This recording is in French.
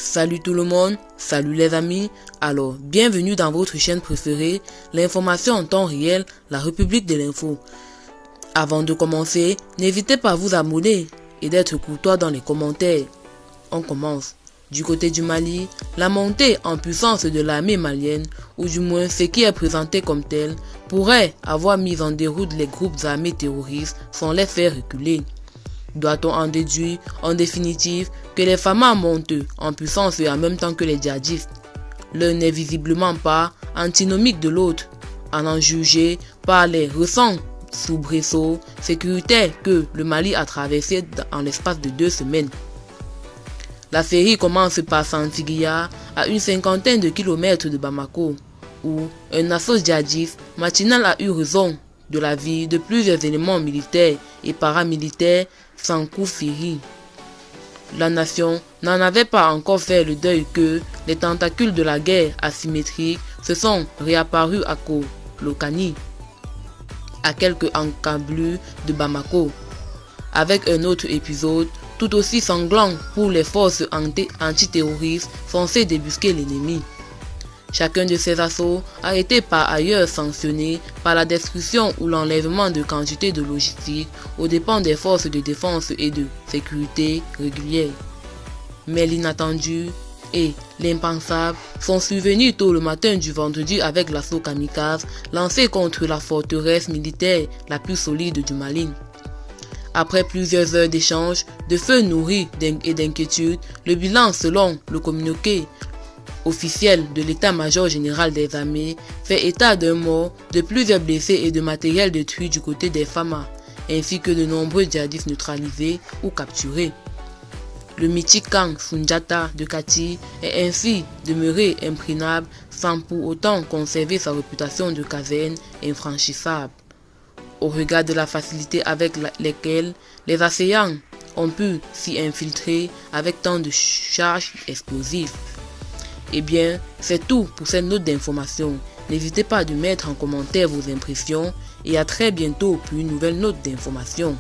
Salut tout le monde, salut les amis, alors bienvenue dans votre chaîne préférée, l'information en temps réel, la République de l'info. Avant de commencer, n'hésitez pas à vous abonner et d'être courtois dans les commentaires. On commence. Du côté du Mali, la montée en puissance de l'armée malienne, ou du moins ce qui est présenté comme tel, pourrait avoir mis en déroute les groupes armés terroristes sans les faire reculer. Doit-on en déduire, en définitive, que les FAMA montent en puissance en même temps que les djihadistes? L'un n'est visiblement pas antinomique de l'autre, en juger par les récents soubresauts sécuritaires que le Mali a traversés en l'espace de 2 semaines. La série commence par Santigua, à une cinquantaine de kilomètres de Bamako, où un assaut djihadiste matinal a eu raison de la vie de plusieurs éléments militaires et paramilitaires sans coup féri. La nation n'en avait pas encore fait le deuil que les tentacules de la guerre asymétrique se sont réapparus à Kolokani, à quelques encablures de Bamako, avec un autre épisode tout aussi sanglant pour les forces antiterroristes censées débusquer l'ennemi. Chacun de ces assauts a été par ailleurs sanctionné par la destruction ou l'enlèvement de quantités de logistique aux dépens des forces de défense et de sécurité régulières. Mais l'inattendu et l'impensable sont survenus tôt le matin du vendredi avec l'assaut kamikaze lancé contre la forteresse militaire la plus solide du Mali. Après plusieurs heures d'échanges, de feux nourris et d'inquiétude, le bilan selon le communiqué officiel de l'état-major général des armées fait état d'un mort, de plusieurs blessés et de matériel détruit du côté des FAMA, ainsi que de nombreux djihadistes neutralisés ou capturés. Le mythique camp Sunjata de Kati est ainsi demeuré imprenable sans pour autant conserver sa réputation de caserne infranchissable, au regard de la facilité avec laquelle les assaillants ont pu s'y infiltrer avec tant de charges explosives. Eh bien, c'est tout pour cette note d'information. N'hésitez pas à mettre en commentaire vos impressions et à très bientôt pour une nouvelle note d'information.